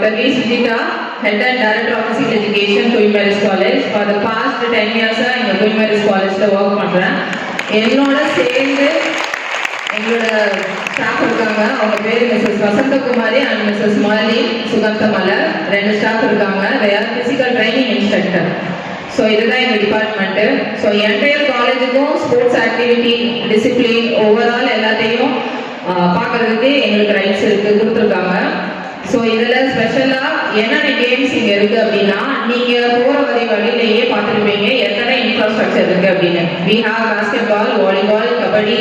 Dr. V. Sujita, Head and Director of Physical Education, Queen Mary's College. For the past 10 years, in Queen Mary's College, work பண்ணுறேன். என்னோட சேர்ந்து எங்களோட staff இருக்காங்க. அவங்க பேர் Mrs Vasanthakumari and Mrs Mali Suganthamalar. 2 staff இருக்காங்க. They are physical training instructor. So இதுதான் எங்கள் டிபார்ட்மெண்ட்டு. ஸோ என்டையர் காலேஜுக்கும் ஸ்போர்ட்ஸ் ஆக்டிவிட்டி, டிசிப்ளின், ஓவரால் எல்லாத்தையும் பார்க்கறதுக்கு எங்களுக்கு ரைட்ஸ் கொடுத்துருக்காங்க. ஸோ இதில் ஸ்பெஷலாக என்னென்ன கேம்ஸ் இங்கே இருக்குது அப்படின்னா, நீங்கள் போகிற வழியிலேயே பார்த்துருப்பீங்க எத்தனை இன்ஃப்ராஸ்ட்ரக்சர் இருக்குது அப்படின்னு. We have basketball, volleyball, kabaddi,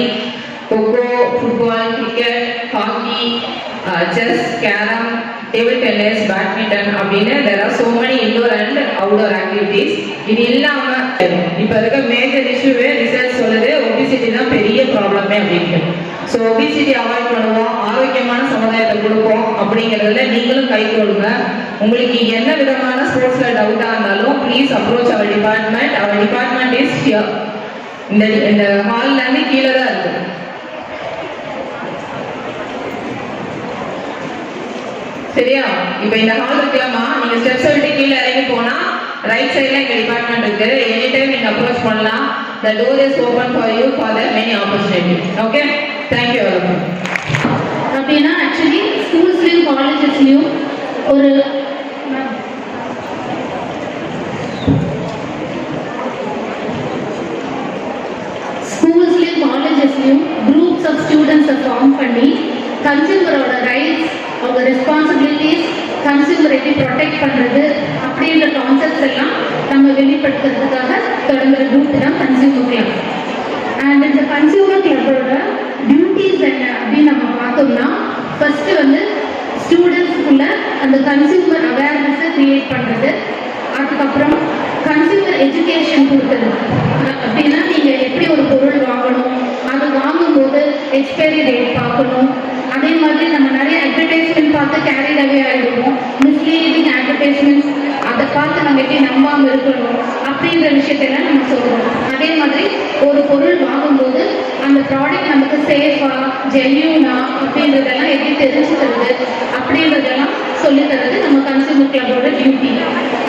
kho kho, football, cricket, hockey, chess, carrom, table tennis, badminton அப்படின்னு there are so many indoor and outdoor activities. இது இல்லாமல் இப்போ இருக்க மேஜர் இஷ்யூவே ரிசர்ச் சொல்லுது ஒபிசிட்டி தான் பெரிய ப்ராப்ளமே அப்படின்ட்டு. ஸோ ஒபிசிட்டி அவாய்ட் பண்ணுவோம், ஆரோக்கியமான சமுதாயத்தை கொடுப்போம் அப்படிங்கிறதுல நீங்களும் கை கொடுங்க. உங்களுக்கு என்ன விதமான ஸ்போர்ட்ஸில் டவுட்டாக இருந்தாலும் please approach our department. Our department is here. இந்த ஹால்லேருந்து கீழே தான் இருக்குது. சரியா? இப்போ இந்த ஹால் இருக்கலாமா, நீங்க ஸ்டெப்ஸ் விட்டு கீழே இறங்கி போனா ரைட் சைடுல எங்க டிபார்ட்மெண்ட் இருக்கு. எனி டைம் நீங்க அப்ரோச் பண்ணலாம். The door is open for you for the many opportunities. Okay? Thank you all of you. அப்படின்னா ஆக்சுவலி ஸ்கூல்ஸ்லயும் காலேஜஸ்லயும் ஒரு குரூப்ஸ் ஆஃப் ஸ்டூடெண்ட்ஸை ஃபார்ம் பண்ணி கன்சியூமரோட ரைட்ஸ், அவங்க ரெஸ்பான்சிபிலிட்டிஸ், கன்சியூமர் எப்படி ப்ரொடெக்ட் பண்ணுறது அப்படின்ற கான்செப்ட்ஸ் எல்லாம் நம்ம வெளிப்படுத்துறதுக்காக தொடங்குற குரூப் தான் கன்சியூமர் கிளப். அண்ட் இந்த கன்சியூமர் கிளப்போட டியூட்டிஸ் என்ன அப்படின்னு நம்ம பார்த்தோம்னா, ஃபர்ஸ்ட் ஸ்டூடெண்ட்ஸ்க்குள்ள அந்த கன்சியூமர் அவேர்னஸை கிரியேட் பண்ணுறது, அதுக்கப்புறம் கன்சியூமர் எஜுகேஷன் கொடுக்குறது. அப்படின்னா நீங்கள் எப்படி ஒரு பொருள் வாங்கணும், அது வாங்கும்போது எக்ஸ்பைரி டேட் பார்க்கணும். அதே மாதிரி நம்ம நிறைய அட்வர்டைஸ்மெண்ட் பார்த்து கேரிட் அவே ஆகிடுவோம். மிஸ்லீடிங் அட்வர்டைஸ்மெண்ட்ஸ் அதை பார்த்து நம்ம எப்படி நம்பாமல் இருக்கணும் அப்படின்ற விஷயத்தெல்லாம் நம்ம சொல்லுவோம். அதே மாதிரி ஒரு பொருள் வாங்கும்போது அந்த ப்ராடக்ட் நமக்கு சேஃபா, ஜென்யூனா அப்படின்றதெல்லாம் எப்படி தெரிஞ்சுக்கிறது அப்படின்றதெல்லாம் சொல்லித்தரது நம்ம கன்சியூமர் கிளப்போட டியூட்டி.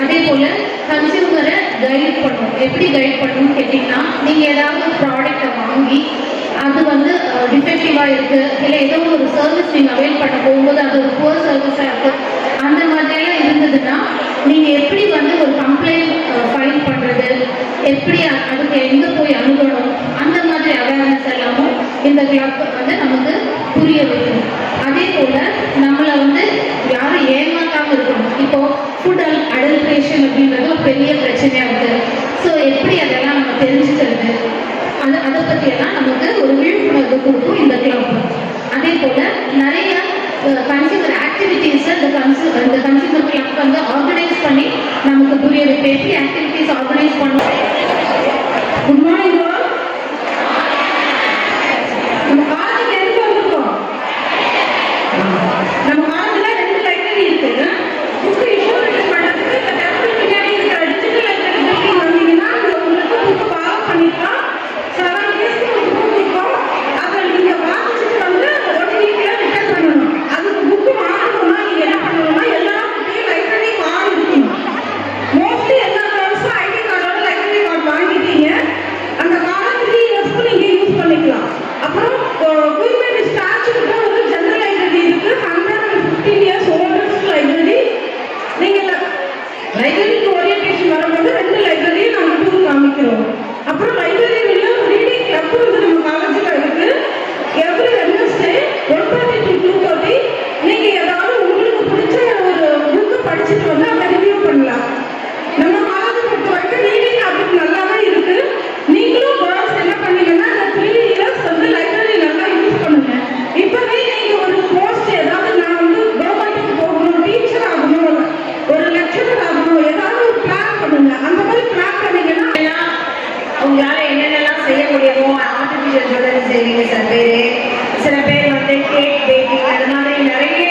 அதே போல் கன்சியூமரை கைட் பண்ணணும். எப்படி கைட் பண்ணணும்னு கேட்டிங்கன்னா, நீங்கள் ஏதாவது ப்ராடக்டை வாங்கி அது டிஃபெக்டிவாக இருக்குது, இல்லை ஏதோ ஒரு சர்வீஸ் நீங்கள் அவைல் பண்ண போகும்போது அது ஒரு புவர் சர்வீஸாக இருக்குது, அந்த மாதிரியெல்லாம் இருந்ததுன்னா நீங்கள் எப்படி ஒரு கம்ப்ளைண்ட் ஃபைல் பண்ணுறது, எப்படி அதுக்கு எங்கே போய் அணுகணும், அந்த மாதிரி அவேர்னஸ் எல்லாமும் இந்த கிளப் நமக்கு புரிய வைக்கணும். அதே போல் நம்மளை யாரும் ஏமாற்றாமல் இருக்கணும். இப்போது ஃபுட் அடல்ட்ரேஷன் அப்படின்றது ஒரு பெரிய பிரச்சனையாக இருக்குது. ஸோ எப்படி அதெல்லாம் நம்ம தெரிஞ்சுக்கிறது, அதை பற்றியெல்லாம் நமக்கு ஒரு விழிப்புணர்வு கொடுக்கும் இந்த கிளப். அதே போல் நிறைய கன்சியூமர் ஆக்டிவிட்டீஸை இந்த கன்சியூமர் கிளப் ஆர்கனைஸ் பண்ணி நமக்கு புரிய வைப்பேன். எப்படி ஆக்டிவிட்டீஸ் ஆர்கனைஸ் பண்ணுவோம். Good morning. நம்ம காலேஜுக்கு எதுக்கு வந்திருக்கோம்? நம்ம காலேஜில் 2 லைப்ரரி இருக்குது. புக்கு இஷ்யூரேஷன் பண்ணுறதுக்கு இந்த டெம்பிள் பின்னாடி இருக்கிற டிஜிட்டல் லைப்ரரி வந்தீங்கன்னா உங்களுக்கு புக்கு பாஸ் பண்ணிக்கலாம். 7 டேஸ்க்கு ஒரு புக் இருக்கும். அதை நீங்கள் வாசிச்சுட்டு 1 வீக்கில் ரிட்டர்ன் பண்ணணும். அதுக்கு புக்கு வாங்கணும்னா நீங்கள் என்ன பண்ணணும்னா எல்லா புக்கையும் லைப்ரரி கார்டு இருக்கணும். மோஸ்ட்லி எல்லா கிளாஸும் ஐடி கார்டோட லைப்ரரி கார்டு வாங்கிட்டீங்க. அந்த கார்டை 3 இயர்ஸ்க்கு நீங்கள் யூஸ் பண்ணிக்கலாம். அப்புறம் குயின் மேரி ஸ்டாச்சுக்கிட்ட ஒரு ஜெனரல் லைப்ரரி இருக்கு. 115 இயர்ஸ் ஓல்டஸ்ட் லைப்ரரி. நீங்கள் லைப்ரரிக்கு ஓரியன்டேஷன் வரும்போது 2 லைப்ரரியும் நாங்கள் டூர் காமிக்கிறோம். அப்புறம் லைப்ரரியில ரீடிங் கிளப் நம்ம காலேஜில் இருக்கு. எவ்ரி வெட்னஸ்டே 1:30 to 2:30 நீங்கள் ஏதாவது உங்களுக்கு பிடிச்ச ஒரு புக்கை படிச்சுட்டு அதை ரிவ்யூ பண்ணலாம். நம்ம காலேஜை பொறுத்த வரைக்கும் ரீடிங் ஹேபிட் நல்லாவே இருக்கு. நீங்களும் கேர்ள்ஸ் என்ன பண்ணீங்கன்னா அந்த 3 இயர்ஸ் லைப்ரரி நல்லா யூஸ் பண்ணுங்க. இப்பவே நீங்க ஒரு போஸ்ட் ஏதாவது நான் கவர்மெண்ட்டுக்கு போகணும், டீச்சர் ஆகணும், ஒரு லெக்சரர் ஆகணும், ஏதாவது ஒரு பிளான் பண்ணுங்க. அந்த மாதிரி பிளான் பண்ணீங்கன்னா உங்களால என்னென்னலாம் செய்ய முடியுமோ ஆர்டிஃபிஷியல் ஜுவல்லரி செய்வீங்க. சில பேர் கேக் பேக்கிங் அது மாதிரி நிறைய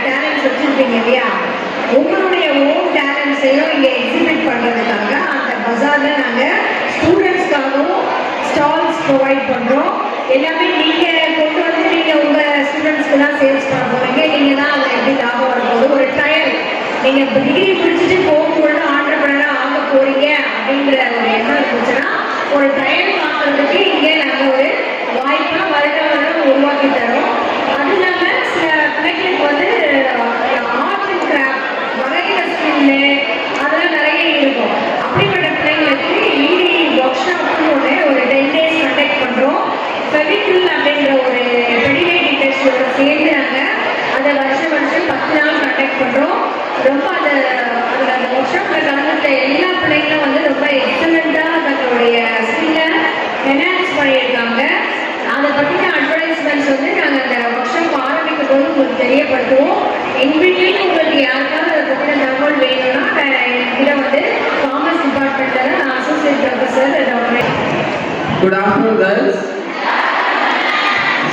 டேலண்ட்ஸ் வச்சுருப்பீங்க இல்லையா? உங்களுடைய ஓன் டேலண்ட்ஸையும் இங்கே எக்ஸிபிட் பண்ணுறதுக்காக அந்த பஜாரில் நாங்கள் ஸ்டூடெண்ட்ஸ்க்காகவும் ஸ்டால்ஸ் ப்ரொவைட் பண்ணுறோம். எல்லாமே நீங்கள் கொண்டு நீங்கள் உங்கள் ஸ்டூடெண்ட்ஸ்க்கு தான் சேல்ஸ் பண்ண போகிறீங்க. நீங்கள் தான் அதை எப்படி லாபம் வரும்போது ஒரு ட்ரையல் நீங்க டிகிரி முடிச்சுட்டு போகும்போது ஆண்டர்பிரனரா ஆக போறீங்க அப்படிங்கிற ஒரு எண்ணம் இருந்துச்சுன்னா ஒரு ட்ரையல் பார்க்கறதுக்கு இங்கே நாங்கள் ஒரு வாய்ப்பா வருடம் உருவாக்கி தரோம். அது இல்லாம சில பிள்ளைங்களுக்கு வந்து ஆர்ட் அண்ட் கிராஃப்ட் வரைகிற ஸ்கில்லு அதெல்லாம் நிறைய இருக்கும். அப்படிப்பட்ட பிள்ளைங்களுக்கு இடி ஒர்க் ஷாப்னு ஒரு 10 days கண்டக்ட் பண்றோம். ஃபெவிக்ரில் அப்படின்ற ஒரு பெடிகிரி டெஸ்டோட சேர்ந்து நாங்கள் அதை வருஷம் 10 நாள் கண்டக்ட் பண்றோம். ரொம்ப அதில் அந்த ஒர்க் ஷாப்பில் கலந்துட்ட எல்லா பிள்ளைங்களும் வந்து ரொம்ப எக்ஸலண்ட்டாக தங்களுடைய ஸ்கில்லை என்ஹான்ஸ் பண்ணியிருக்காங்க. அதை பற்றின அட்வர்டைஸ்மெண்ட்ஸ் வந்து நாங்கள் அந்த ஒர்க் ஷாப் ஆரம்பிக்கும் போது உங்களுக்கு தெரியப்படுத்துவோம். இன்பிட்வீன் உங்களுக்கு யாருக்காவது அதை பற்றின தகவல் வேணும்னா இதை வந்து காமர்ஸ் டிபார்ட்மெண்ட்டில் நான் associate professor doctor. Good afternoon, girls.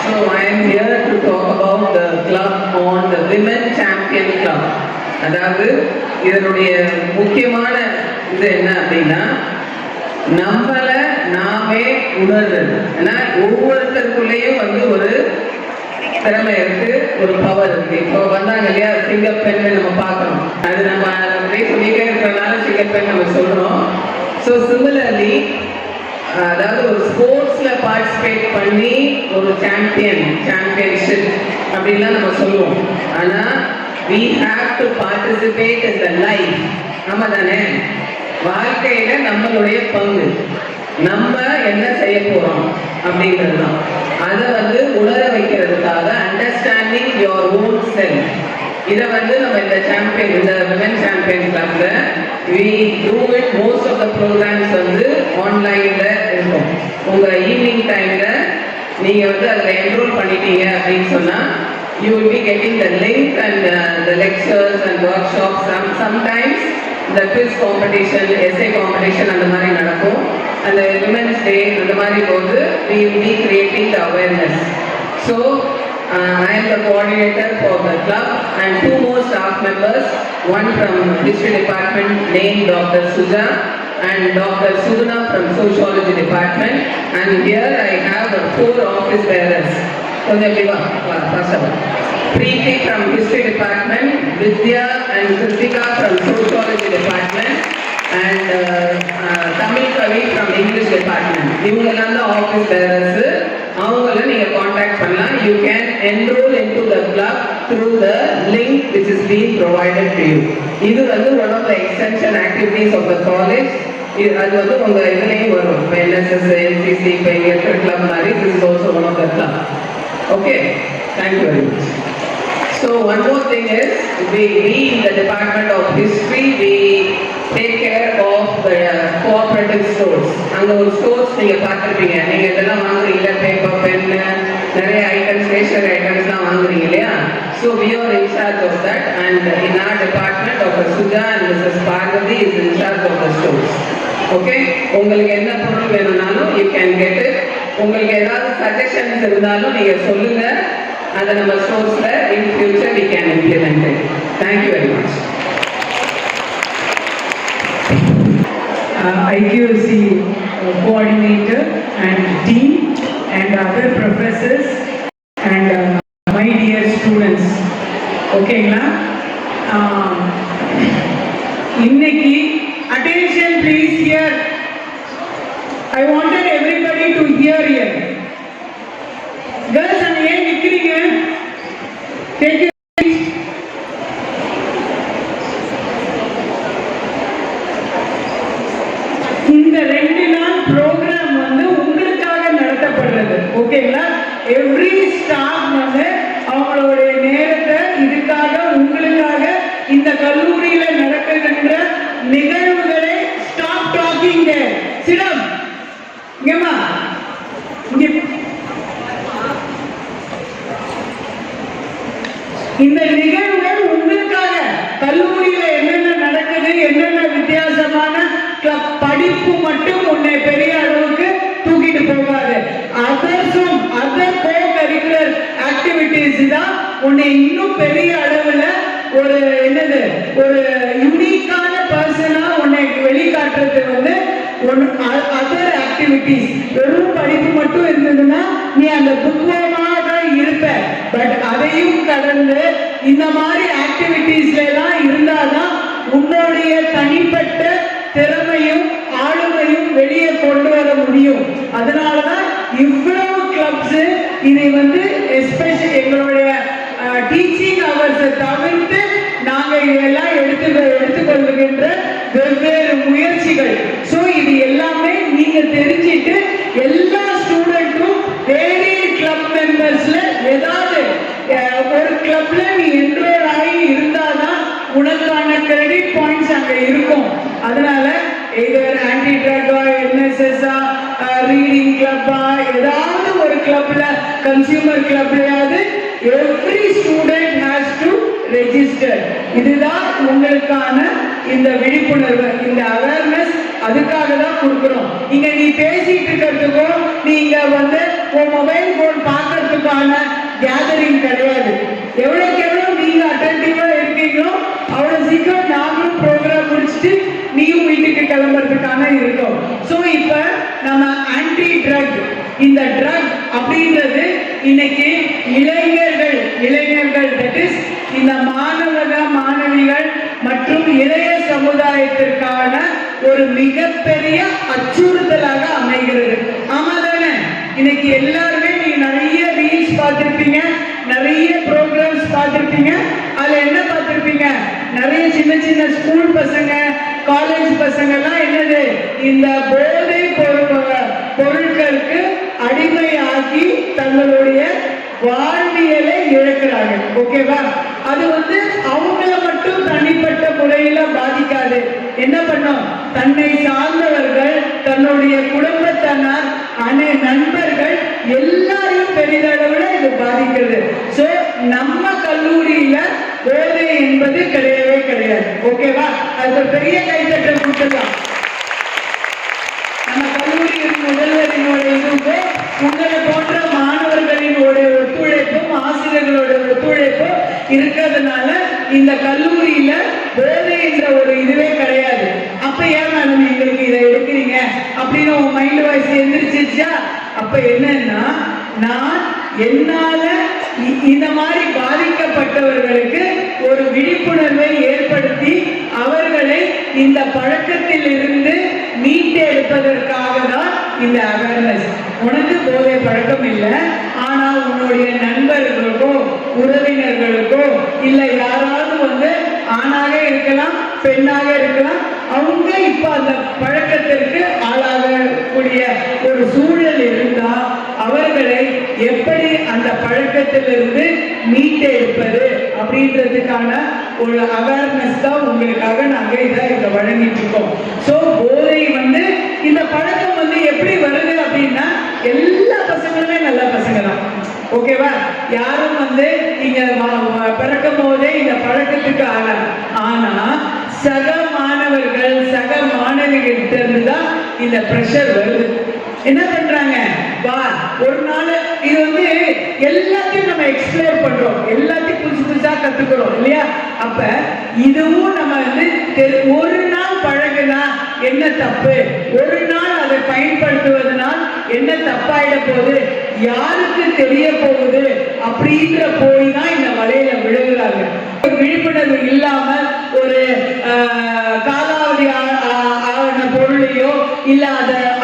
So I am here to talk about the club on the Women Champion Club. அதாவது இதனுடைய முக்கியமான இது என்ன அப்படின்னா நம்மளை நாமே உணர்றது. ஏன்னா ஒவ்வொருத்தருக்குள்ளேயும் வந்து ஒரு திறமை இருக்கு, ஒரு பவர் இருக்கு. இப்போ வந்தாங்க இல்லையா சிங்கப்பெண் நம்ம பார்க்கணும், அது நம்ம அப்படியே சொல்லிட்டே இருக்கிறதுனால சிங்கப்பெண் நம்ம சொல்றோம். ஸோ சிமிலர்லி அதாவது ஒரு ஸ்போர்ட்ஸ்ல பார்ட்டிசிபேட் பண்ணி ஒரு சாம்பியன்ஷிப் அப்படின்லாம் நம்ம சொல்லுவோம். ஆனா we have to participate in the life. நம்ம தானே வாழ்க்கையில நம்மளுடைய பங்கு, நம்ம என்ன செய்ய போறோம் அப்படின்றது தான். அதை வந்து உணர வைக்கிறதுக்காக அண்டர்ஸ்டாண்டிங் யுவர் ஓன் செல்ஃப், இதை வந்து நம்ம இந்த சாம்பியன், இந்த விமன் சாம்பியன் கிளப்ல we do it. most of the programs வந்து ஆன்லைன்ல இருக்கும். உங்க ஈவினிங் டைம்ல நீங்க வந்து அதுல என்ரோல் பண்ணிட்டீங்க அப்படின்னு சொன்னா you will be getting the link and the lectures and workshops. Sometimes the quiz competition, essay competition அந்த மாதிரி நடக்கும். அந்த women's day அந்த மாதிரி போது we will be creating the awareness. So I am the coordinator for the club and 2 more staff members, one from history department named Dr. Suja and Dr. Sudhana from sociology department, and here I have 4 office bearers. First of all, Preeti from history department, Vidya and Kritika from sociology department, and Tamil Kavi from English department. இவங்கெல்லாம் தான் office bearers. அவங்கள நீங்க contact பண்ணலாம். You can enroll into the club through the link which is being provided to you. இது வந்து one of the extension activities of the college. அது வந்து உங்க இதுலயும் வரும். NSS, NCC, இப்போ இங்க இருக்கிற கிளப் மாதிரி this is also one of the club. Okay, thank you very much. So one more thing is we in the Department of History we take care of the cooperative stores. அங்க ஒரு stores நீங்க பார்த்துருப்பீங்க. நீங்க இதெல்லாம் வாங்குறீங்க, paper, pen, நிறைய items, stationary ஐட்டம்ஸ்லாம் வாங்குறீங்க இல்லையா? So we are in charge of that, and in our department Dr. Suja and Mrs. Parvati is in charge of the stores. Okay, உங்களுக்கு என்ன பொருள் வேணும்னாலும் you can get it. உங்களுக்கு ஏதாவது சஜஷன்ஸ் இருந்தாலும் நீங்க சொல்லுங்க. அதை நம்ம ஸ்டோர்ஸ்ல in future we can implement it. Thank you very much. IQAC coordinator and team and other professors and my dear students. ஓகேங்களா? இன்னைக்கு attention please here. I wanted everybody to hear here. Girls, அங்க ஏன் நிக்கிறீங்க? Take your seat. இந்த 2 நாள் program வந்து உங்களுக்காக நடத்தப்படுறது. ஓகேங்களா? எவ்ரி ஸ்டாஃப் வந்து அவங்களுடைய நேரத்தை இதுக்காக உங்களுக்காக இந்த கல்லூரியில நடக்கின்ற நிகழ்வுகளை ஸ்டாப் டாக்கிங் சிடம் இங்கம்மா இங்க இந்த நிகழ்வுகள் உங்களுக்காக கல்லூரியில என்னென்ன நடக்குது, என்னென்ன வித்தியாசமான படிப்பு மட்டும் உன்னை பெரிய அளவுக்கு தூக்கிட்டு போகாது. அதர்ஸும் அதர் கோ கரிக்குலர் ஆக்டிவிட்டிஸ் தான் உன்னை இன்னும் பெரிய அளவுல ஒரு என்னது ஒரு யூனிக்கான பர்சனா உன்னை வெளிக்காட்டுறது வந்து அதர் ஆக்டிவிட்டிஸ். வெறும் படிப்பு மட்டும் இருந்ததுன்னா நீ அந்த புக்வமா தான் இருப்ப. பட் அதையும் கடந்து இந்த மாதிரி ஆக்டிவிட்டிஸ்ல எல்லாம் இருந்தாதான் உன்னுடைய தனிப்பட்ட திறமையும் ஆளுமையும் வெளியே கொண்டு வர முடியும். அதனாலதான் இவ்வளவு கிளப்ஸ் இதை எஸ்பெஷலி எங்களுடைய டீச்சிங் அவர்ஸை தவிர்த்து நாங்க இதெல்லாம் எடுத்துக்கொள்ளுகின்ற வெவ்வேறு முயற்சிகள். ஸோ இது எல்லாமே நீங்க தெரிஞ்சிட்டு எல்லா ஸ்டூடெண்ட்டும் வேரியட் கிளப் மெம்பர்ஸ்ல ஏதாவது ஒரு கிளப்ல நீ என்ரோல் ஆகி இருந்தாதான் உனக்கான கிரெடிட் பாயிண்ட்ஸ் அங்க இருக்கும். அதனால எதர் ஆன்டி ட்ரக்கா, என்எஸ்எஸ்ஆ, ரீடிங் கிளப்பா, ஏதாவது ஒரு கிளப்ல, கன்சியூமர் கிளப்லயாவது every student has to register. இதுதான் உங்களுக்கான இந்த விழிப்புணர்வு, இந்த அவேர்னஸ் அதுக்காக தான் கொடுக்குறோம். இங்க நீ பேசிட்டு இருக்கிறதுக்கோ நீங்க உன் மொபைல் போன் பார்க்கறதுக்கான கேதரிங் கிடையாது. எவ்வளவுக்கு எவ்வளவு நீங்க அட்டென்டிவா இருக்கீங்களோ அவ்வளவு சீக்கிரம் நாங்களும் ப்ரோக்ராம் முடிச்சுட்டு நீயும் வீட்டுக்கு கிளம்புறதுக்கான இருக்கோம். ஸோ இப்ப நம்ம ஆன்டி ட்ரக், இந்த ட்ரக் அப்படின்றது இன்னைக்கு இளைஞர்கள் தட் இஸ் இந்த மாணவிகள் மற்றும் இளைய சமுதாயத்திற்கான ஒரு மிகப்பெரிய அச்சுறுத்தலாக அமைகிறது. ஆமா தானே? இன்னைக்கு எல்லாருமே நீங்க நிறைய ரீல்ஸ் பார்த்திருப்பீங்க, நிறைய ப்ரோக்ராம்ஸ் பார்த்திருப்பீங்க. அதுல என்ன பார்த்திருப்பீங்க? நிறைய சின்ன சின்ன ஸ்கூல் பசங்க, காலேஜ் பசங்க எல்லாம் என்னது இந்த போதை பொருட்களுக்கு அடிமையாகி தங்களுடைய வாழ்வியலை இழக்கிறாங்க. ஓகேவா? அது அவங்கள மட்டும் தனிப்பட்ட முறையில பாதிக்காது. என்ன பண்ணும்? தன்னை சார்ந்தவர்கள், தன்னுடைய குடும்பத்தினர், நண்பர்கள் எல்லாரையும் பெரிதளவுல இது பாதிக்கிறது. சோ நம்ம கல்லூரியில போதை என்பது கிடையவே கிடையாது. ஓகேவா? அது பெரிய கைத்தட்டல் கொடுத்துடலாம். நம்ம கல்லூரியின் முதல்வரினுடைய இதுக்கு உங்களை போன்ற மாணவர்களினோட ஒத்துழைப்பும் ஆசிரியர்களோட ஒத்துழைப்பும் இருக்கிறதுனால இந்த கல்லூரியில போதை என்ற ஒரு இதுவே கிடையாது. அப்ப ஏன் மேடம் எங்களுக்கு இதை எடுக்கிறீங்க அப்படின்னு உன் மைண்ட் வாய்ஸ் எந்திரிச்சிச்சா? அப்ப என்னன்னா, நான் என்னால இந்த மாதிரி பாதிக்கப்பட்டவர்களுக்கு ஒரு விழிப்புணர்வை ஏற்படுத்தி அவர்களை இந்த பழக்கத்தில் இருந்து மீட்டெடுப்பதற்காக தான் இந்த அவேர்னஸ். உனக்கு போதை பழக்கம் இல்லை, ஆனா உன்னுடைய நண்பர்களுக்கோ உறவினர்களுக்கோ இல்ல யாராவது ஆணாக இருக்கலாம் பெண்ணாக இருக்கலாம், அவங்க இப்ப அந்த பழக்கத்திற்கு ஆளாகக்கூடிய ஒரு சூழல் இருந்தா அவர்களை எப்படி அந்த பழக்கத்திலிருந்து மீட்டெடுப்பது அப்படின்றதுக்கான ஒரு அவேர்னஸ் தான் உங்களுக்காக நாங்க இதை வழங்கிட்டு இருக்கோம். சோ போதை இந்த பழக்கம் எப்படி வருது அப்படின்னா, எல்லா பசங்களுமே நல்ல பசங்க தான். ஓகேவா? யாரும் இங்க பிறக்கும் போதே இந்த பழக்கத்துக்கு ஆனா சக மாணவர்கள் சக மாணவிகிட்ட இருந்துதான் இந்த பிரஷர் வருது. என்ன பண்றாங்க? வா ஒரு நாள் இது எல்லாத்தையும் நம்ம எக்ஸ்ப்ளோர் பண்றோம், எல்லாத்தையும் புதுசா கத்துக்கிறோம் இல்லையா? அப்ப இதுவும் நம்ம ஒரு நாள் பழகுனா என்ன தப்பு, ஒரு நாள் அதை பயன்படுத்துவதனால் என்ன தப்பாயிட போகுது, யாருக்கு தெரிய போகுது அப்படின்ற போய் தான் இந்த வலையில விழுகிறாங்க. விழிப்புணர்வு இல்லாம ஒரு காலாவதி ஆன பொருளையோ இல்ல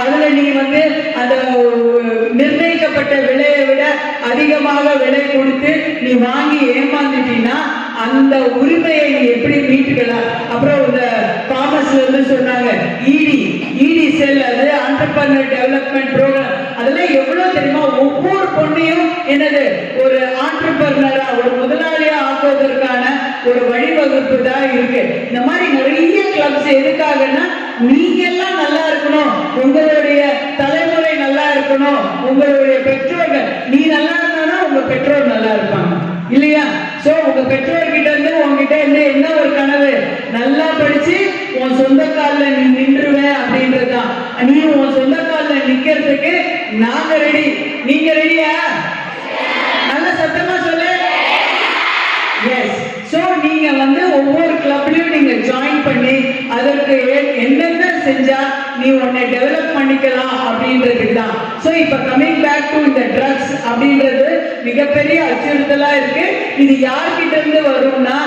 அதுல நீ அந்த நிர்ணயிக்கப்பட்ட விலையை விட அதிகமாக விலை கொடுத்து நீ வாங்கி ஏமாந்துட்டீங்கன்னா அந்த உரிமையை நீ எப்படி மீட்டுக்கலாம்? அப்புறம் இந்த காமர்ஸ்ல சொன்னாங்க இடி செல், அது ஆண்டர்பிரனர் டெவலப்மெண்ட் ப்ரோக்ராம், அதெல்லாம் எவ்வளவு தெரியுமா? ஒவ்வொரு பொண்ணையும் என்னது ஒரு ஆண்டர்பிரனரா ஒரு முதலாளியா ஆக்குவதற்கான ஒரு வழிவகுப்பு தான் இருக்கு. இந்த மாதிரி நிறைய கிளப்ஸ் எதுக்காகன்னா, நீங்க எல்லாம் நல்லா இருக்கணும், உங்களுடைய தலைமுறை நல்லா இருக்கணும், உங்களுடைய பெற்றோர்கள், நீ நல்லா இருந்தானா உங்க பெற்றோர் நல்லா இருப்பாங்க இல்லையா? சோ உங்க பெற்றோர்கிட்ட இருந்து உங்ககிட்ட இருந்து என்ன ஒரு கனவு, நல்லா படிச்சு உன் சொந்த காலில் நீ நின்றுவ அப்படின்றதுதான். நீ உன் சொந்த காலில் நிக்கிறதுக்கு நாங்க ரெடி, நீங்க ரெடியா? நல்ல சத்தமா சொல்லு. எஸ். ஸோ நீங்க வந்து ஒவ்வொரு கிளப்லயும் நீங்க ஜாயின் பண்ணி அதற்கு என்னென்ன செஞ்சா நீ உன்னை டெவலப் பண்ணிக்கலாம் அப்படின்றதுக்கு தான். ஸோ இப்போ கமிங் பேக் டு இந்த ட்ரக்ஸ் அப்படின்றது மிகப்பெரிய அச்சுறுத்தலா இருக்கு. இது யார்கிட்ட இருந்து வரும்னா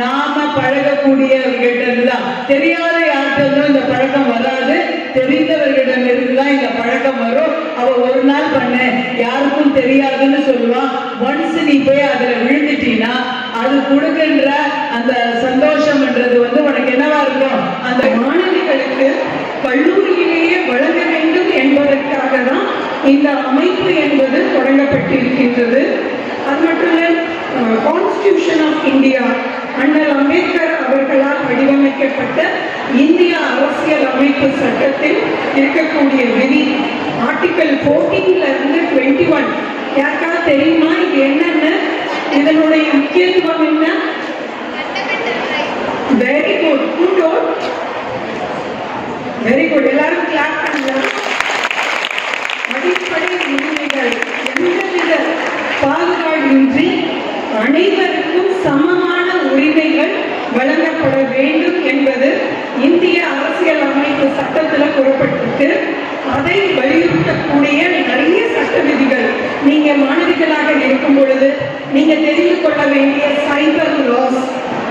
நாம பழகக்கூடியவர்கிட்ட இருந்து தான். தெரியாத யார்கிட்ட இருந்தும் இந்த பழக்கம் வராது, தெரிந்தவர்களிடம் இருந்துதான் இந்த பழக்கம் வரும். அவ ஒரு நாள் பண்ண யாருக்கும் தெரியாதுன்னு சொல்லுவான். ஒன்ஸ் நீ போய் அதுல விழுந்துட்டீன்னா அது கொடுக்கின்ற அந்த சந்தோஷம்ன்றது வந்து உனக்கு என்னவா இருக்கும். அந்த மாணவிகளுக்கு கல்லூரியிலேயே வழங்க வேண்டும் என்பதற்காக தான் இந்த அமைப்பு என்பது தொடங்கப்பட்டிருக்கின்றது. அது மட்டும் இல்லை, கான்ஸ்டிடியூஷன் ஆஃப் இந்தியா அண்ணல் அம்பேத்கர் அவர்களால் வடிவமைக்கப்பட்ட இந்திய அரசியல் அமைப்பு சட்டத்தில் இருக்கக்கூடிய விதி ஆர்டிகல் 14 இருந்து 21 யாருக்காவது தெரியுமா இது என்னன்னு? இதனுடைய முக்கியத்துவம் என்ன? Very good, good, very good. எல்லாரும் கிளாப் பண்ணலாம். அடிப்படை உரிமைகள் எந்தவித பாகுபாடின்றி அனைவருக்கும் சமமான உரிமைகள் வழங்கப்பட வேண்டும் என்பது இந்திய அரசியல் அமைப்பு சட்டத்தில் கூறப்பட்டிருக்கு. அதை வலியுறுத்தக்கூடிய நிறைய சட்ட விதிகள் நீங்க மாணவிகளாக இருக்கும் பொழுது நீங்க தெரிந்து கொள்ள வேண்டிய சைபர் லாஸ்.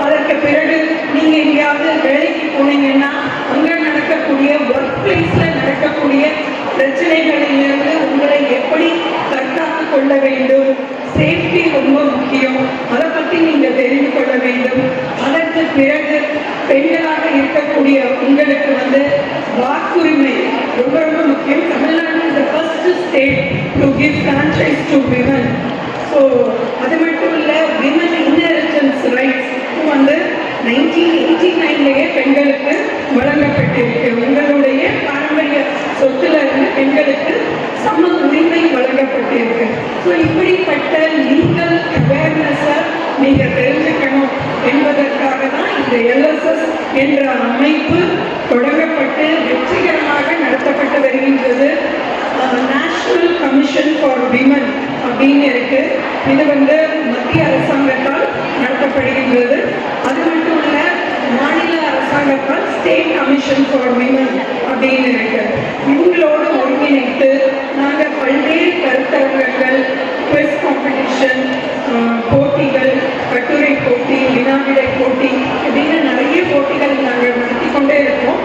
அதற்கு பிறகு நீங்க எங்கேயாவது வேலைக்கு போனீங்கன்னா அங்க நடக்கக்கூடிய ஒர்க் பிளேஸ்ல நடக்கக்கூடிய பிரச்சனைகளிலிருந்து உங்களை எப்படி தற்காத்துக் கொள்ள வேண்டும், சேஃப்டி ரொம்ப முக்கியம், அதை பற்றி நீங்க தெரிந்து கொள்ள வேண்டும். அதற்கு பிறகு பெண்களாக இருக்கக்கூடிய உங்களுக்கு வந்து வாக்குரிமை ரொம்ப ரொம்ப முக்கியம். Tamil Nadu is the first state to give franchise to women. So அது மட்டும் இல்லை, விமன் இன்ஹெரிட்டன்ஸ் ரைட்ஸ் வந்து 1989 பெண்களுக்கு வழங்கப்பட்டிருக்கு. உங்களுடைய பாரம்பரிய சொத்துல இருந்து பெண்களுக்கு சம உரிமை வழங்கப்பட்டிருக்கு. ஸோ இப்படிப்பட்ட லீகல் அவேர்னஸை நீங்க தெரிஞ்சுக்கணும் என்பதற்காக தான் இந்த LSS என்ற அமைப்பு தொடங்கப்பட்டு வெற்றிகரமாக நடத்தப்பட்டு வருகின்றது. நேஷனல் கமிஷன் ஃபார் விமன் அப்படின்னு இருக்கு. இது வந்து மத்திய அரசாங்கத்தால் நடத்தப்படுகின்றது. அது மட்டும் இல்ல, மாநில அரசாங்கத்தால் ஸ்டேட் கமிஷன் ஃபார் விமன் அப்படின்னு இருக்கு. இவங்களோடு ஒருங்கிணைத்து நாங்கள் பல்வேறு கருத்தரங்குகள், குவிஸ் காம்படிஷன், போட்டிகள், கட்டுரை போட்டி, வினாவிடை போட்டி இப்படின்னு நிறைய போட்டிகள் நாங்கள் நடத்தி கொண்டே இருக்கோம்.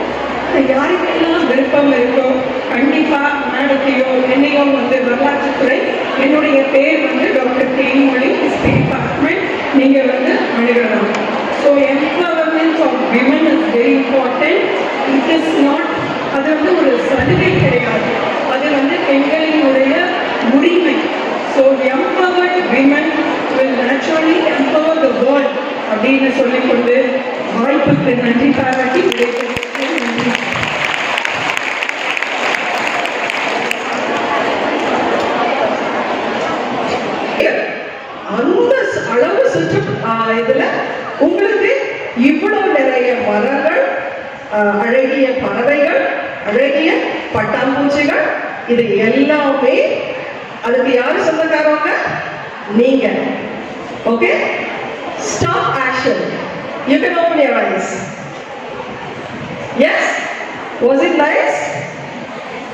யாருக்கெல்லாம் விருப்பம் இருக்கோ கண்டிப்பா மேடத்தையோ என்னையோ வந்து வரலாற்றுத்துறை, என்னுடைய பேர் வந்து டாக்டர் தேன்மொழி, டிபார்ட்மெண்ட், நீங்க வந்து அணுகலாம். So empowerment of women is very important. It is not, அது வந்து ஒரு சலுகை கிடையாது, அது வந்து பெண்களினுடைய உரிமை. So empowered women will naturally empower the world அப்படின்னு சொல்லிக்கொண்டு வாய்ப்புக்கு நன்றி பாராட்டி நன்றி. அந்த அளவு சுற்று இதுல உங்களுக்கு இவ்வளவு நிறைய மரங்கள், அழகிய பறவைகள், அழகிய பட்டாம்பூச்சிகள், இது எல்லாமே அதுக்கு யாரு சொந்தக்காரங்க? நீங்க. Okay, stop action. You can open your eyes. Yes, was it nice?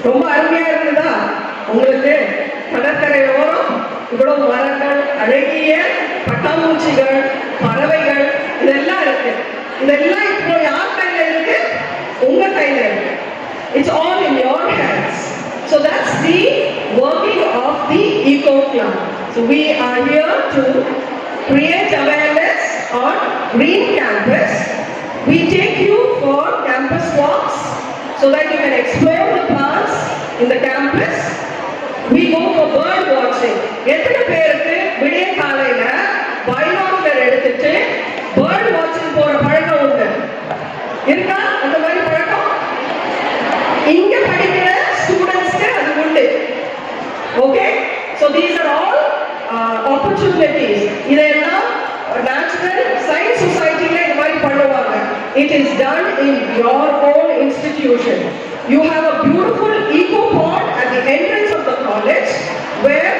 ரொம்ப அருமையா இருக்குதா உங்களுக்கு? கடற்கரையோரம் இவ்வளவு மரங்கள், அழகிய பட்டாம்பூச்சிகள், பறவைகள், இதெல்லாம் இருக்கு. இதெல்லாம் இப்போ யார் கையில இருக்கு? உங்க கையில இருக்கு. It's all in your hands. So that's the working of the Eco Club. So we are here to create awareness on Green Campus. We take you for campus walks so that you can explore the plants in the campus. We go for bird watching. எத்தனை பேருக்கு விடிய காலையில binocular எடுத்துட்டு bird watching போற பழக்கம் உண்டு? இருக்கா அந்த மாதிரி பழக்கம்? இங்க படிக்கிற ஸ்டூடெண்ட்ஸ்க்கு அது உண்டு. Okay, so these are all opportunities. இதெல்லாம் நேச்சுரல் சயின்ஸ் சொசைட்டில இந்த மாதிரி பண்ணுவாங்க. It is done in your own institution. You have a beautiful eco pond at the entrance of the college where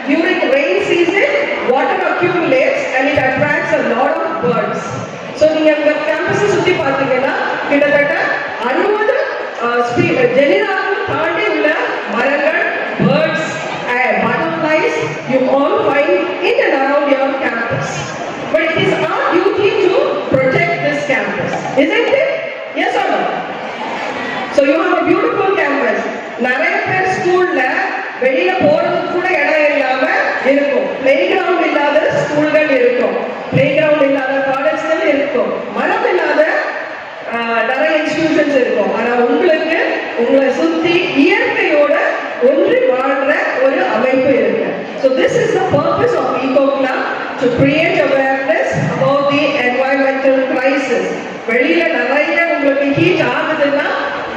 during rain season water accumulates and it attracts a lot of birds. வெளியில போறதுக்கு கூட இடம் இல்லாம இருக்கும். Play ground இல்லாத ஸ்கூல்கள் இருக்கும், play ground இல்லாத காலேஜ்கள் இருக்கும், மரம் இல்லாத நிறைய இன்ஸ்டிடியூஷன்ஸ் இருக்கும். ஆனா உங்களுக்கு உங்களை சுத்தி இயற்கையோட ஒன்றி வாழ்ற ஒரு அமைப்பு இருக்கு. So this is the purpose of Eco Club, to create awareness about the environmental crisis. வெளியில நிறைய உங்களுக்கு ஹீட் ஆகுதுன்னா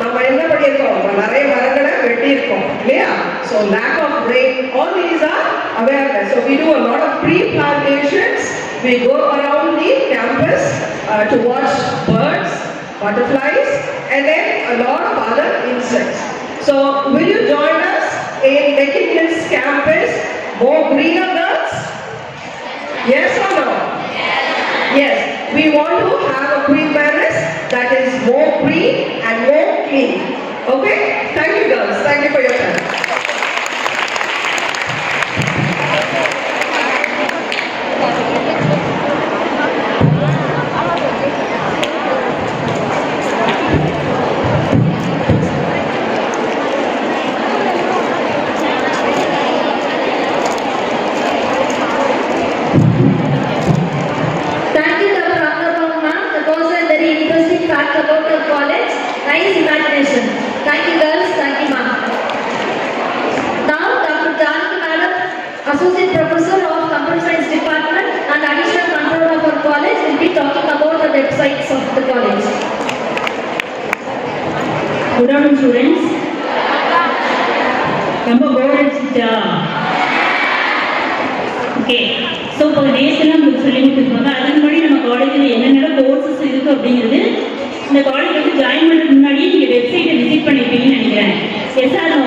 நம்ம என்ன பண்ணியிருக்கோம், நிறைய மரங்களை வெட்டியிருக்கோம் இல்லையா? So lack of rain, all these are awareness. So we do a lot of tree plantations. We go around the campus to watch birds, butterflies, and then a lot of other insects. So will you join us in making this campus more greener, girls? Yes or no? Yes. We want to have a Queen Maris that is more green and more clean. Okay? Thank you, girls. Thank you for your time. Thank you, Dr. Anurag ma'am. That was a very interesting fact about our college. Nice imagination. Thank you, girls. Thank you, ma'am. Now, Dr. Janaki madam, Associate Professor of Computer Science Department and Additional Controller of our college, will be talking about the websites of the college. Good afternoon, students. ரொம்ப போர் அடிச்சுச்சா? Okay, so இப்போ நேசெல்லாம் உங்களுக்கு சொல்லி கொடுத்துருப்பாங்க. அதுக்கு முன்னாடி நம்ம காலேஜில் என்னென்ன கோர்சஸ் இருக்குது அப்படிங்கிறது இந்த காலேஜ் வந்து ஜாயின் பண்ணுறதுக்கு முன்னாடியே நீங்கள் வெப்சைட்டை விசிட் பண்ணியிருப்பீங்கன்னு நினைக்கிறேன். எஸ்ஆர்ஓ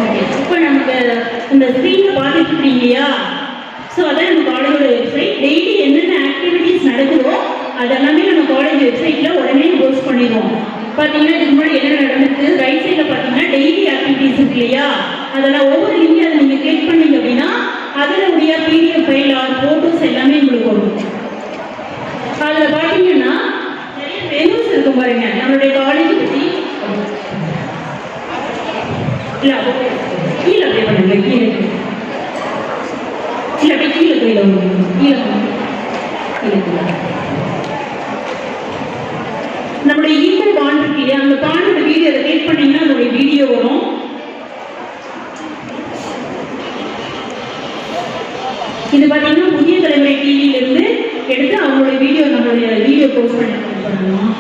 ஓகே, இப்போ நமக்கு இந்த ஸ்க்ரீனில் பார்த்துட்டு இருக்கீங்க இல்லையா? ஸோ அதான் நம்ம காலேஜோட வெப்சைட். டெய்லி என்னென்ன ஆக்டிவிட்டீஸ் நடக்குதோ அதெல்லாமே நம்ம காலேஜ் வெப்சைட்டில் உடனே போஸ்ட் பண்ணிடுவோம். பார்த்தீங்கன்னா இதுக்கு முன்னாடி என்ன நடந்துருக்கு, ரைட் சைடில் பார்த்தீங்கன்னா டெய்லி ஆக்டிவிட்டீஸ் இருக்கு இல்லையா? அதெல்லாம் ஒவ்வொரு லிங்க் அதை நீங்கள் கிளிக் பண்ணீங்க அப்படின்னா அதில் உடைய பிடிஎஃப் ஃபைல் ஆர் ஃபோட்டோஸ் எல்லாமே உங்களுக்கு வரும். அதில் பார்த்தீங்கன்னா நிறைய மெனூஸ் இருக்கும் பாருங்க. நம்மளுடைய காலேஜ் பற்றி இல்லை கீழே அப்படியே பண்ணுங்க, கீழே இல்லை அப்படியே கீழே கீழே கீழே நம்மளுடைய ஈக்குவல் பாண்ட் இருக்கு இல்லையா? அந்த பாண்டோட வீடியோ அதை கிளிக் பண்ணீங்கன்னா அதோடைய வீடியோ வரும். இது பார்த்தீங்கன்னா புதிய தலைமுறை டிவியிலிருந்து எடுத்து அவங்களுடைய வீடியோ நம்மளுடைய வீடியோ போஸ்ட் பண்ணணும்.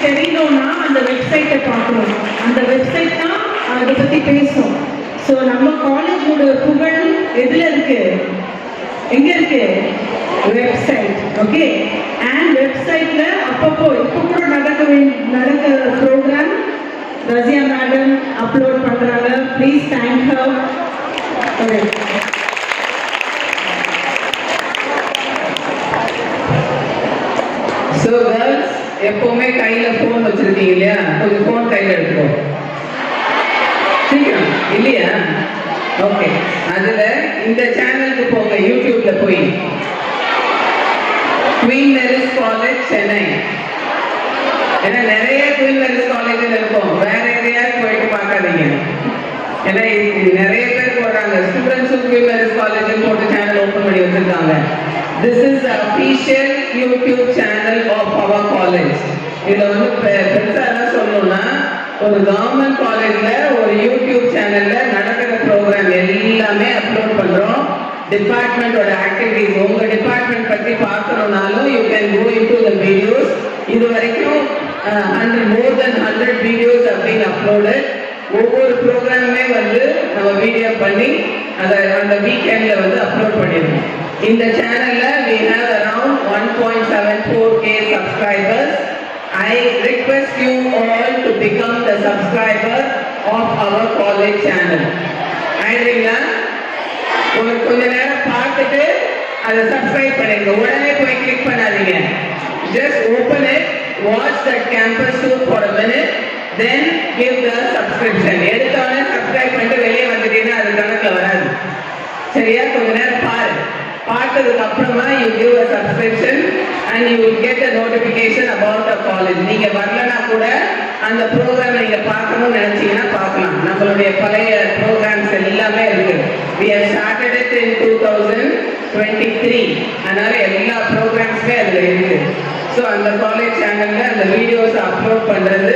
தெரியணும்னா அந்த வெப்சைட்டை பார்க்கணும். அந்த வெப்சைட் தான் அதை பற்றி பேசும். ஸோ நம்ம காலேஜோட புகழ் எதில் இருக்கு, எங்கே இருக்கு? வெப்சைட். ஓகே, அண்ட் வெப்சைட்ல அப்பப்போ இப்போ கூட நடக்க ப்ரோக்ராம் ரசியா மேடம் அப்லோட் பண்ணுறாங்க. Please thank her. So girls, எப்பவுமே கையில போன் வச்சிருக்கீங்க இல்லையா? கொஞ்சம் போன் கையில எடுத்துக்கோ சீக்கிரம், இல்லையா? ஓகே, அதுல இந்த சேனலுக்கு போங்க, யூடியூப்ல போய் குவீன் மேரிஸ் காலேஜ் சென்னை. ஏன்னா நிறைய குவீன் மேரிஸ் காலேஜில் இருக்கும், வேற எதையாவது போயிட்டு பார்க்காதீங்க. ஏன்னா நிறைய பேர் போடுறாங்க, ஸ்டூடெண்ட்ஸும் குவீன் மேரிஸ் காலேஜ் போட்டு சேனல் ஓப்பன் பண்ணி வச்சிருக்காங்க. This is the official YouTube channel of our college. இதுல வந்து பெருசா என்ன சொல்லணும்னா, ஒரு கவர்மெண்ட் காலேஜ்ல ஒரு யூடியூப் சேனல்ல நடக்கிற ப்ரோக்ராம் எல்லாமே அப்லோட் பண்றோம். டிபார்ட்மெண்டோட ஆக்டிவிட்டிஸ் உங்க டிபார்ட்மெண்ட் பத்தி பார்க்கணும்னாலும் you can go into the videos. இது வரைக்கும் more than 100 வீடியோஸ் அப்படின்னு அப்லோடு. ஒவ்வொரு ப்ரோக்ராமுமே வந்து நம்ம வீடியோ பண்ணி அதை அந்த வீக்கெண்ட்ல வந்து அப்லோட் பண்ணிடுவோம். இந்த சேனல்ல we have around 1.74k subscribers. I request you all to become the subscriber of our college channel. ஆயிடுறீங்களா? உங்களுக்கு கொஞ்ச நேரம் பார்த்துட்டு அதை சப்ஸ்கிரைப் பண்ணிடுங்க. உடனே போய் கிளிக் பண்ணாதீங்க. Just open it, watch that campus tour for a minute, then give the subscription. எடுத்தோடனே சப்ஸ்கிரைப் பண்ணிட்டு வெளியே வந்துட்டீங்கன்னா அது கணக்கில் வராது. சரியா? கொஞ்ச நேரம் பாரு. பார்த்ததுக்கு அப்புறமா you give a subscription and you will get a notification about the college. நீங்க வரலனா கூட அந்த ப்ரோக்ராம் நீங்க பார்க்கணும்னு நினைச்சீங்கன்னா பார்க்கலாம். நம்மளுடைய பழைய ப்ரோக்ராம்ஸ் எல்லாமே இருக்கு. We have started it in 2023. அதனால எல்லா ப்ரோக்ராம்ஸுமே அதுல இருக்கு. ஸோ அந்த காலேஜ் சேனல்ல அந்த வீடியோஸ் அப்லோட் பண்றது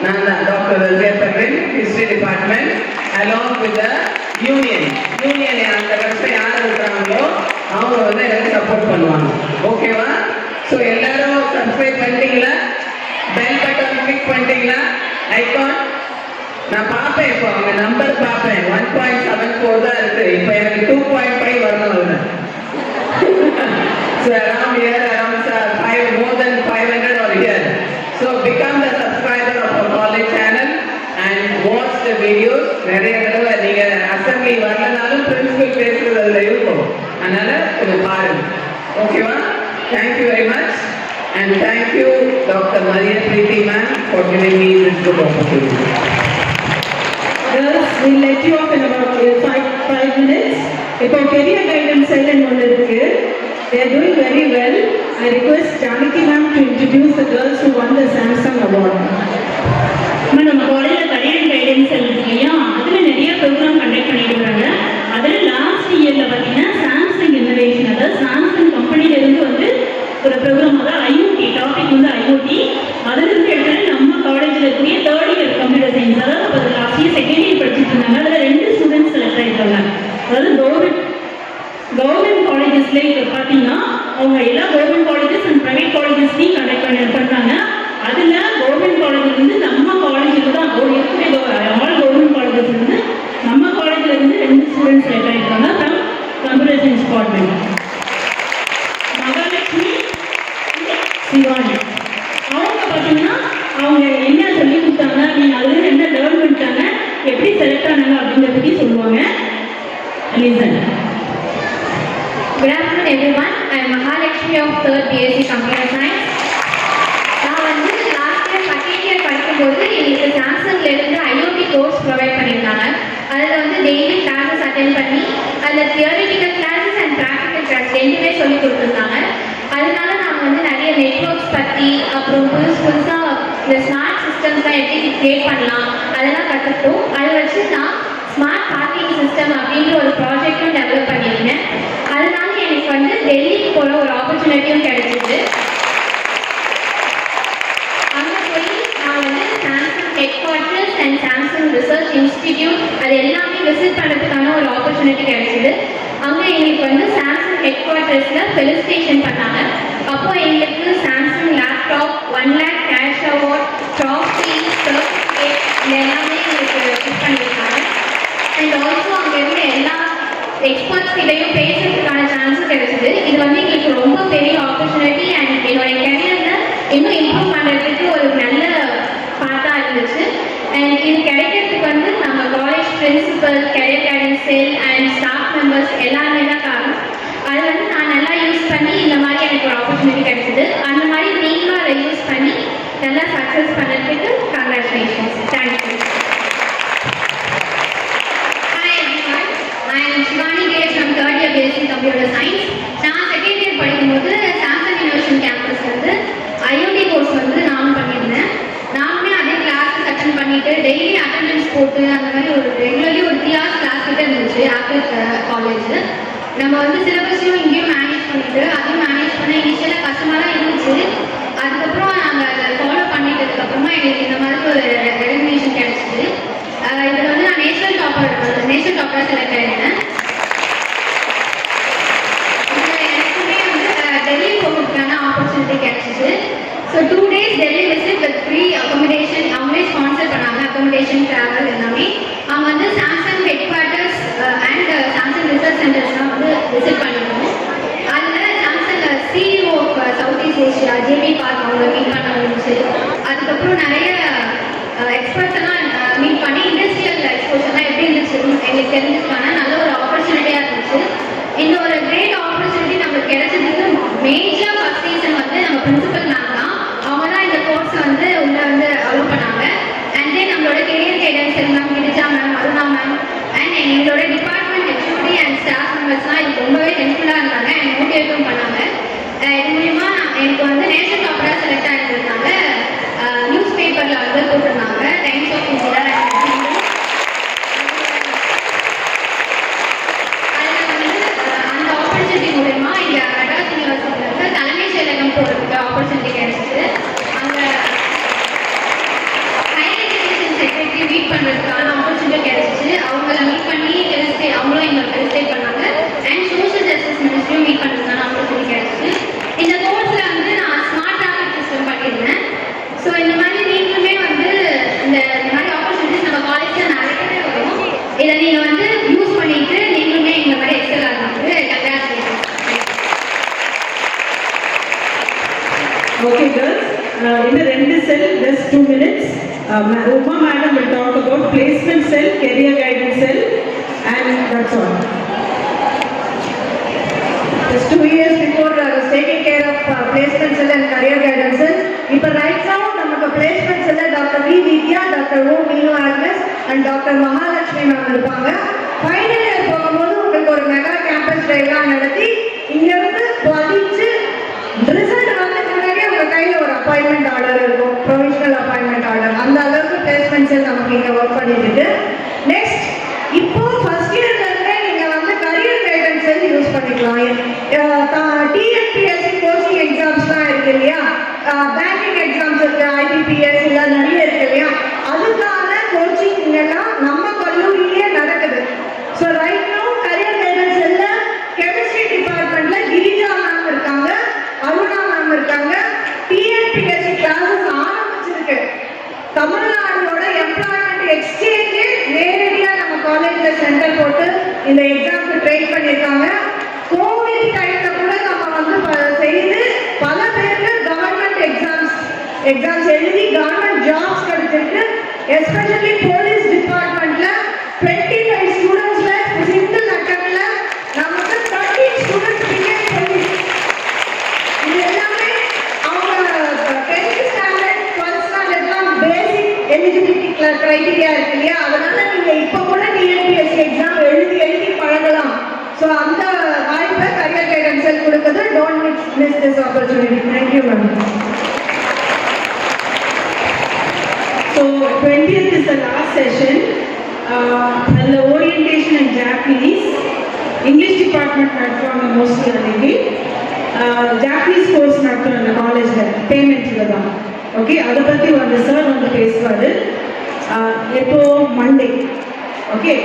நான் தான் doctor Raziya Parveen, history department, along with the union அந்த வருஷம் யார் இருக்கிறாங்களோ அவங்க வந்து எனக்கு சப்போர்ட் பண்ணுவாங்க. ஓகேவா? ஸோ எல்லாரும் சப்ஸ்கிரைப் பண்ணிட்டீங்களா? பெல் பட்டன் கிளிக் பண்ணிட்டீங்களா? ஐகான் நான் பார்ப்பேன். இப்போ அவங்க நம்பர் பார்ப்பேன். 1.74 தான் இருக்கு. இப்போ எனக்கு 2.5 வரணும். அதுல so around here, around 5, more than 500 or here. So become the subscriber of our college channel and watch the videos. நிறைய தடவை நீங்க அசம்பிளி வரலனாலும் பிரின்சிபல் பேசுறது அதுல இருக்கும். அதனால கொஞ்சம் பாருங்க. ஓகேவா? Thank you very much and thank you Dr. Maria Preeti ma'am for giving me this good opportunity. Girls, we'll let you off in about 5 minutes. இப்போ career guidance cell ன்னு ஒன்று இருக்கு. They are doing very well. I request Janaki ma'am to introduce the girls who won the Samsung award. நம்ம காலேஜில் career guidance இருக்கு இல்லையா, அதில் நிறைய ப்ரோக்ராம் கண்டக்ட் பண்ணிட்டு வராங்க. அதில் லாஸ்ட் இயரில் பார்த்தீங்கன்னா சாம்சங் இன்னோவேஷன், அதாவது சாம்சங் கம்பெனிலேருந்து வந்து ஒரு ப்ரோக்ராம், அதாவது ஐஓடி டாபிக் வந்து ஐஓடி, அதிலிருந்து எடுத்து நம்ம காலேஜில் இருக்கக்கூடிய 3rd இயர் கம்ப்யூட்டர் சயின்ஸ், அதாவது அப்போ லாஸ்ட் இயர் 2nd இயர் படிச்சுட்டு இருந்தாங்க. அதில் 2 ஸ்டூடெண்ட்ஸ் செலக்ட் ஆகிருக்காங்க. அதாவது கவர்மெண்ட் காலேஜஸ்ல இப்போ பார்த்தீங்கன்னா அவங்க எல்லா கவர்மெண்ட் காலேஜஸ் அண்ட் ப்ரைவேட் காலேஜஸ்லையும் கண்டக்ட் பண்ணுறாங்க. அதில் கவர்மெண்ட் காலேஜில் இருந்து நம்ம காலேஜில் தான் ஆல் கவர்மெண்ட் காலேஜஸ் இருந்து நம்ம காலேஜில் இருந்து 2 ஸ்டூடெண்ட்ஸ் செலக்ட் ஆகிருக்காங்க from computer science department. Mahalakshmi, Shivani. அவங்க பார்த்தீங்கன்னா அவங்க என்ன சொல்லி கொடுத்தாங்க அப்படின்னு, அதுல என்ன லேர்ன் பண்ணிட்டாங்க, எப்படி செலக்ட் ஆனாங்க அப்படிங்கிறத பற்றி சொல்லுவாங்க. Listen. Good afternoon everyone. I am Mahalakshmi of 3rd BSc Computer Science. நான் வந்து லாஸ்ட் இயர் 2nd இயர் படிக்கும்போது எங்களுக்கு சாம்சங்ல இருந்து IoT கோர்ஸ் ப்ரொவைட் பண்ணியிருந்தாங்க. அதில் வந்து டெய்லி கிளாஸஸ் அட்டென்ட் பண்ணி அதில் theoretical classes and practical class 2மே சொல்லி கொடுத்துருந்தாங்க. அதனால நாங்கள் வந்து நிறைய நெட்வொர்க்ஸ் பற்றி, அப்புறம் புதுசாக இந்த ஸ்மார்ட் சிஸ்டம்ஸ்லாம் எப்படி கிரியேட் பண்ணலாம் அதெல்லாம் கற்றுக்கிட்டோம். அதை வச்சு நான் ஸ்மார்ட் பார்க்கிங் சிஸ்டம் அப்படின்ற ஒரு ப்ராஜெக்டும் டெவலப் பண்ணியிருந்தேன். அதனால எனக்கு வந்து டெல்லிக்கு போகிற ஒரு ஆப்பர்ச்சுனிட்டியும் கிடைச்சிது. அங்கே போய் நான் வந்து Samsung head quarters and Samsung research institute அது எல்லாமே விசிட் பண்ணுறதுக்கான ஒரு ஆப்பர்ச்சுனிட்டி கிடைச்சிது. அங்கே எங்களுக்கு வந்து சாம்சங் ஹெட் குவார்ட்டர்ஸில் ஃபெலிசிட்டேஷன் பண்ணாங்க. அப்போ எங்களுக்கு Samsung laptop, 1 lakh cash award, trophy, certificate இது எல்லாமே எங்களுக்கு கிஃப்ட் பண்ணியிருக்காங்க. அண்ட் ஆல்சோ அங்கே இருந்த எல்லா எக்ஸ்பர்ட்ஸ் கிட்டையும் பேசுறதுக்கான சான்ஸும் கிடைச்சிது. இது வந்து எங்களுக்கு ரொம்ப பெரிய ஆப்பர்ச்சுனிட்டி அண்ட் என்னோட கெரியரில் இன்னும் இம்ப்ரூவ் பண்ணுறதுக்கு ஒரு நல்ல பார்ட்டாக இருந்துச்சு. அண்ட் இது கிடைக்கிறதுக்கு வந்து நம்ம college principal, career guidance cell and staff members எல்லாருமே தான் காரணம். அதை வந்து நான் நல்லா யூஸ் பண்ணி இந்த மாதிரி எனக்கு ஒரு ஆப்பர்ச்சுனிட்டி கிடைச்சிது. அந்த மாதிரி நீங்களும் அதை யூஸ் பண்ணி நல்லா சக்ஸஸ் பண்ணுறதுக்கு congratulations. Thank you. I am Shivani Gage from 3rd year BSc Computer Science. நான் 2nd year படிக்கும்போது சாம்சங் இனோவேஷன் கேம்பஸ் வந்து IoT கோர்ஸ் வந்து நானும் பண்ணியிருந்தேன். நானுமே அதே கிளாஸஸ் அட்டென்ட் பண்ணிட்டு டெய்லி அட்டெண்டன்ஸ் போட்டு அந்த மாதிரி ஒரு ரெகுலர்லி ஒரு 3 hours கிளாஸ் கிட்ட இருந்துச்சு ஆப்பிள் காலேஜ். நம்ம வந்து சிலபஸையும் இங்கேயும் மேனேஜ் பண்ணிட்டு அதையும் மேனேஜ் பண்ண இனிஷியலாக கஷ்டமாக தான் இருந்துச்சு. அதுக்கப்புறம் நாங்கள் அதை ஃபாலோ பண்ணிட்டதுக்கப்புறமா எங்களுக்கு இந்த மாதிரி ஒரு ரெகக்னேஷன் கிடைச்சிது. இதில் வந்து நான் நேஷனல் டாப்பராக செலக்ட் ஆகிருந்தேன். இதை நீங்க வந்து யூஸ் பண்ணிட்டு நீங்களுமே எங்களை மாதிரி எக்ஸல் ஆகிறது congratulation. Okay, girls. In the ரெண்டு cell, just 2 minutes. Uma madam will talk about placement cell, career guidance cell, and that's all. Just 2 years before I was taking care of placement cell and career guidance cell. இப்போ right now நமக்கு placement cell doctor V வித்யா, doctor ஓ மீனு Agnes and doctor Mahalakshmi ma'am இருப்பாங்க. Final year போகும்போது உங்களுக்கு ஒரு mega campus டேலாம் நடத்தி இங்கிருந்து பதிச்சு ரிசல்ட் வந்து முன்னாடியே உங்க கையில ஒரு அப்பாயின்மெண்ட் ஆர்டர் இருக்கும், ப்ரொவிஷனல் அப்பாயின்மெண்ட் ஆர்டர். அந்த அளவுக்கு பிளேஸ்மெண்ட் செல் நமக்கு இங்க ஒர்க் பண்ணிட்டு இருக்கு. நெக்ஸ்ட் இப்போ ஃபர்ஸ்ட் இயர்ல இருந்தே நீங்க வந்து கரியர் கைடன்ஸ் செல் யூஸ் பண்ணிக்கலாம். டிஎன்பிஎஸ்சி கோச்சிங் எக்ஸாம்ஸ்லாம் இருக்கு இல்லையா, பேங்கிங் எக்ஸாம்ஸ் இருக்கு, ஐடிபிஎஸ் எல்லாம் நிறைய இருக்கு இல்லையா, அதுக்கான கோச்சிங் எல்லாம் நம்ம கல்லூரியிலேயே நடக்குது. So right no career guidance செல்ல கெமிஸ்ட்ரி டிபார்ட்மெண்ட்ல கிரிஜா மேம் இருக்காங்க, அருணா மேம் இருக்காங்க. டிஎன்பிஎஸ்சி கிளாஸஸ் ஆரம்பிச்சிருக்கு. தமிழ்நாடோட எம்ப்ளாய்மெண்ட் எக்ஸ்சேஞ்சே நேரடியா நம்ம காலேஜ்ல சென்டர் போட்டு இந்த எக்ஸாம்க்கு ட்ரெயின் பண்ணியிருக்காங்க. கோவிட் டைம்ல கூட நம்ம வந்து செய்து பல பேருக்கு கவர்மெண்ட் எக்ஸாம்ஸ் எழுதி கவர்மெண்ட் ஜாப்ஸ் கிடைச்சிருக்கு. எஸ்பெஷலி போலீஸ் டிபார்ட்மெண்ட்ல 25 ஸ்டூடெண்ட்ஸ்ல சிங்கிள் அட்டம்ப்ட்ல நமக்கு 30 ஸ்டூடெண்ட்ஸ் பிகேம் போலீஸ். இது எல்லாமே அவங்க 10th ஸ்டாண்டர்ட் 12th ஸ்டாண்டர்ட்லாம் பேசிக் எலிஜிபிலிட்டி கிரைட்டீரியா இருக்கு இல்லையா, அதனால நீங்க இப்போ கூட டிஎன்பிஎஸ்சி எக்ஸாம் எழுதி பழகலாம். ஸோ அந்த வாய்ப்பை கரியர் கைடன்ஸ் செல் கொடுக்குது. Don't miss this opportunity. Thank you ma'am. So 20th is the last session. And the orientation in Japanese, English department நடத்துவாங்க மோஸ்ட்லி அன்னைக்கு. ஜாப்பனீஸ் கோர்ஸ் நடத்துவோம் அந்த காலேஜில், பேமெண்ட்ஸில் தான். ஓகே, அதை பற்றி வந்து சார் வந்து பேசுவார். எப்போ மண்டே. ஓகே,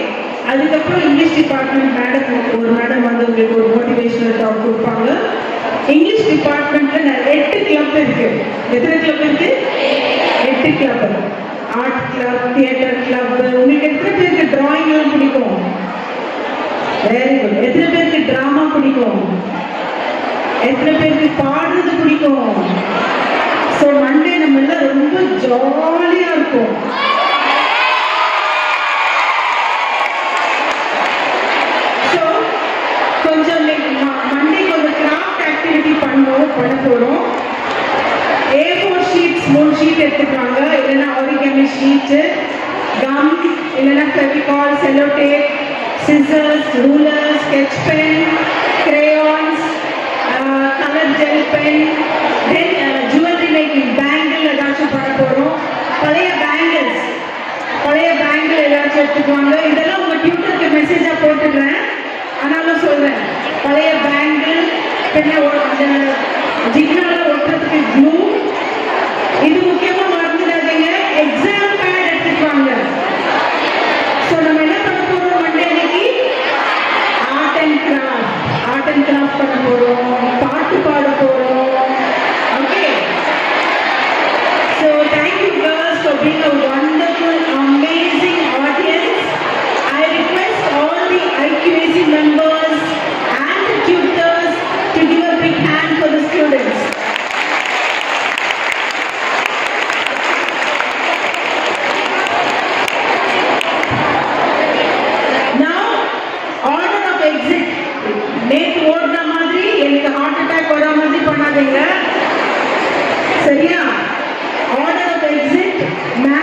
அதுக்கப்புறம் இங்கிலீஷ் டிபார்ட்மெண்ட் மேடம் ஒரு மேடம் வந்து உங்களுக்கு ஒரு மோட்டிவேஷனல் டாக் கொடுப்பாங்க. இங்கிலீஷ் டிபார்ட்மெண்ட்டில் 8 கிளப் இருக்கு. எத்தனை கிளப் இருக்கு? 8 club. Art club, theatre club. உங்களுக்கு எத்தனை பேருக்கு டிராயிங்லாம் பிடிக்கும்? Very good. எத்தனை பேருக்கு டிராமா பிடிக்கும்? எத்தனை பேருக்கு பாடுறது பிடிக்கும்? ஸோ மண்டே நம்ம எல்லாம் ரொம்ப ஜாலியாக இருக்கும். ஸோ கொஞ்சம் மண்டே கொஞ்சம் கிராஃப்ட் ஆக்டிவிட்டி பண்ண போகிறோம். A4 ஷீட்ஸ் 3 ஷீட் எடுத்துக்காங்க, இல்லைன்னா ஆரிகேமி ஷீட்டு, கம், இல்லைன்னா Fevicol, cello tape, scissors, ruler, sketch pen, crayons, colour gel pen, then jewellery making, bangle ஏதாச்சும் பண்ண போகிறோம். பழைய பேங்கிள் ஏதாச்சும் எடுத்துக்குவாங்க. இதெல்லாம் உங்கள் டியூட்டருக்கு மெசேஜாக போட்டுடுறேன், ஆனாலும் சொல்கிறேன். பழைய பேங்கிள், பின்ன அந்த ஜிக்னால ஒட்டுறதுக்கு க்ளூ, இது முக்கியமாக